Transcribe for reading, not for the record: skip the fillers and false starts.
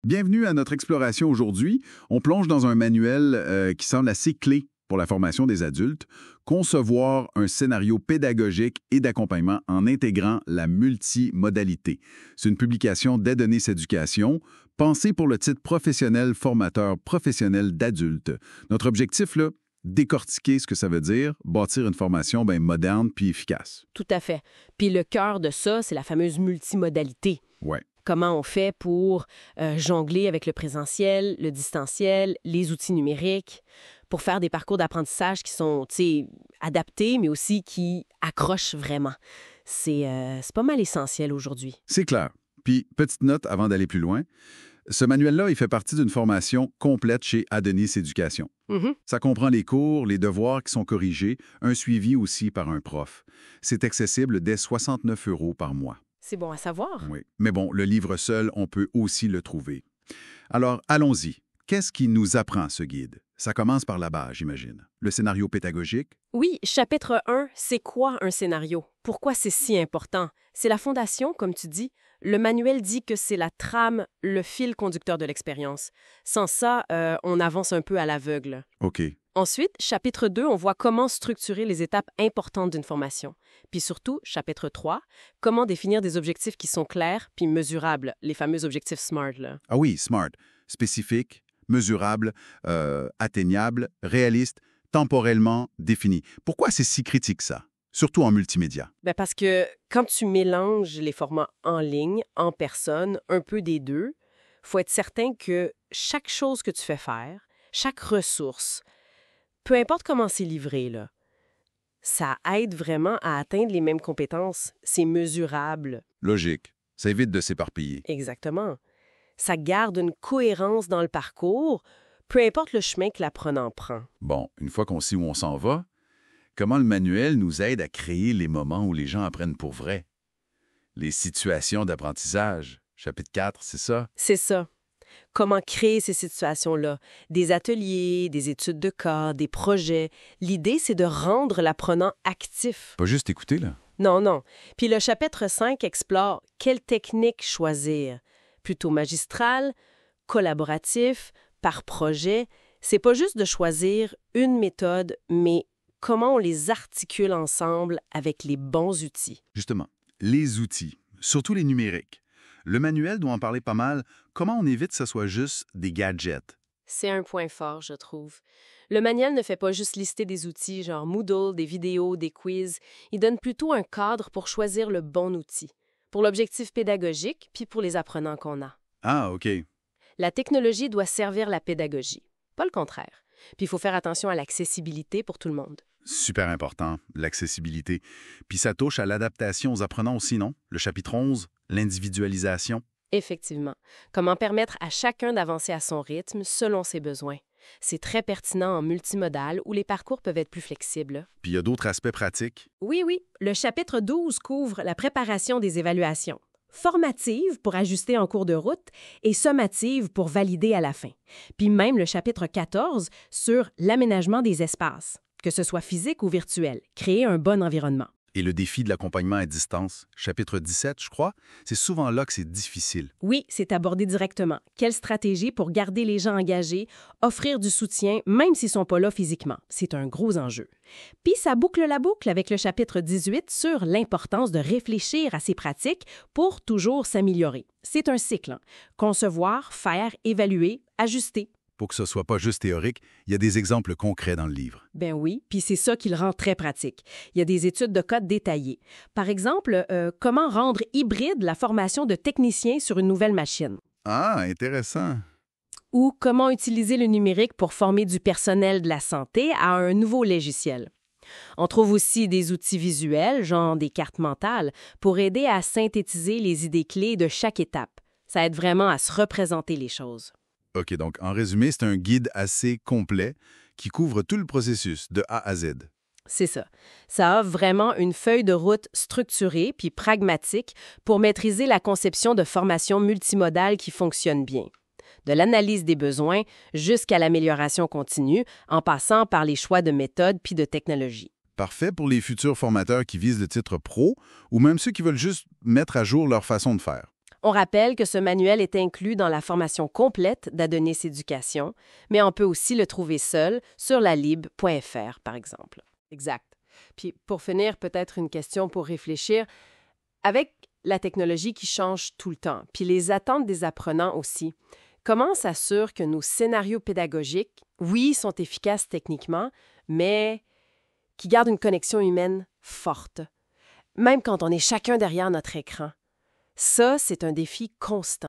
Bienvenue à notre exploration aujourd'hui. On plonge dans un manuel qui semble assez clé pour la formation des adultes, concevoir un scénario pédagogique et d'accompagnement en intégrant la multimodalité. C'est une publication d'Adonis Éducation, pensée pour le titre professionnel formateur professionnel d'adultes. Notre objectif, là, décortiquer ce que ça veut dire, bâtir une formation moderne puis efficace. Tout à fait. Puis le cœur de ça, c'est la fameuse multimodalité. Ouais. Comment on fait pour jongler avec le présentiel, le distanciel, les outils numériques, pour faire des parcours d'apprentissage qui sont, adaptés, mais aussi qui accrochent vraiment. C'est pas mal essentiel aujourd'hui. C'est clair. Puis, petite note avant d'aller plus loin, ce manuel-là, il fait partie d'une formation complète chez Adonis Éducation. Mm-hmm. Ça comprend les cours, les devoirs qui sont corrigés, un suivi aussi par un prof. C'est accessible dès 69 € par mois. C'est bon à savoir. Oui. Mais bon, le livre seul, on peut aussi le trouver. Alors, allons-y. Qu'est-ce qui nous apprend ce guide? Ça commence par la base, j'imagine. Le scénario pédagogique? Oui, chapitre 1, c'est quoi un scénario? Pourquoi c'est si important? C'est la fondation, comme tu dis. Le manuel dit que c'est la trame, le fil conducteur de l'expérience. Sans ça, on avance un peu à l'aveugle. OK. Ensuite, chapitre 2, on voit comment structurer les étapes importantes d'une formation. Puis surtout, chapitre 3, comment définir des objectifs qui sont clairs puis mesurables, les fameux objectifs SMART, là. Ah oui, SMART. Spécifique, mesurable, atteignable, réaliste, temporellement défini. Pourquoi c'est si critique, ça? Surtout en multimédia. Parce que quand tu mélanges les formats en ligne, en personne, un peu des deux, faut être certain que chaque chose que tu fais faire, chaque ressource, peu importe comment c'est livré, là, ça aide vraiment à atteindre les mêmes compétences. C'est mesurable. Logique. Ça évite de s'éparpiller. Exactement. Ça garde une cohérence dans le parcours, peu importe le chemin que l'apprenant prend. Bon, une fois qu'on sait où on s'en va, comment le manuel nous aide à créer les moments où les gens apprennent pour vrai? Les situations d'apprentissage. Chapitre 4, c'est ça? C'est ça. Comment créer ces situations-là? Des ateliers, des études de cas, des projets. L'idée, c'est de rendre l'apprenant actif. Pas juste écouter, là. Non. Puis le chapitre 5 explore quelle technique choisir. Plutôt magistral, collaboratif, par projet. C'est pas juste de choisir une méthode, mais comment on les articule ensemble avec les bons outils. Justement, les outils, surtout les numériques. Le manuel doit en parler pas mal. Comment on évite que ce soit juste des gadgets? C'est un point fort, je trouve. Le manuel ne fait pas juste lister des outils, genre Moodle, des vidéos, des quiz. Il donne plutôt un cadre pour choisir le bon outil, pour l'objectif pédagogique, puis pour les apprenants qu'on a. Ah, OK. La technologie doit servir la pédagogie, pas le contraire. Puis il faut faire attention à l'accessibilité pour tout le monde. Super important, l'accessibilité. Puis ça touche à l'adaptation aux apprenants aussi, non? Le chapitre 11, l'individualisation. Effectivement. Comment permettre à chacun d'avancer à son rythme, selon ses besoins. C'est très pertinent en multimodal où les parcours peuvent être plus flexibles. Puis il y a d'autres aspects pratiques. Oui. Le chapitre 12 couvre la préparation des évaluations. Formative pour ajuster en cours de route et sommative pour valider à la fin. Puis même le chapitre 14 sur l'aménagement des espaces, que ce soit physique ou virtuel, créer un bon environnement. Et le défi de l'accompagnement à distance, chapitre 17, je crois, c'est souvent là que c'est difficile. Oui, c'est abordé directement. Quelle stratégie pour garder les gens engagés, offrir du soutien, même s'ils ne sont pas là physiquement? C'est un gros enjeu. Puis ça boucle la boucle avec le chapitre 18 sur l'importance de réfléchir à ces pratiques pour toujours s'améliorer. C'est un cycle. Concevoir, faire, évaluer, ajuster. Pour que ce soit pas juste théorique, il y a des exemples concrets dans le livre. Ben oui, puis c'est ça qui le rend très pratique. Il y a des études de cas détaillées. Par exemple, comment rendre hybride la formation de techniciens sur une nouvelle machine. Ah, intéressant. Ou comment utiliser le numérique pour former du personnel de la santé à un nouveau logiciel. On trouve aussi des outils visuels, genre des cartes mentales, pour aider à synthétiser les idées clés de chaque étape. Ça aide vraiment à se représenter les choses. OK, donc en résumé, c'est un guide assez complet qui couvre tout le processus de A à Z. C'est ça. Ça offre vraiment une feuille de route structurée puis pragmatique pour maîtriser la conception de formation multimodale qui fonctionne bien. De l'analyse des besoins jusqu'à l'amélioration continue, en passant par les choix de méthodes puis de technologies. Parfait pour les futurs formateurs qui visent le titre pro ou même ceux qui veulent juste mettre à jour leur façon de faire. On rappelle que ce manuel est inclus dans la formation complète d'Adonis Éducation, mais on peut aussi le trouver seul sur lalib.fr, par exemple. Exact. Puis pour finir, peut-être une question pour réfléchir. Avec la technologie qui change tout le temps, puis les attentes des apprenants aussi, comment on s'assure que nos scénarios pédagogiques, oui, sont efficaces techniquement, mais qui gardent une connexion humaine forte, même quand on est chacun derrière notre écran? Ça, c'est un défi constant.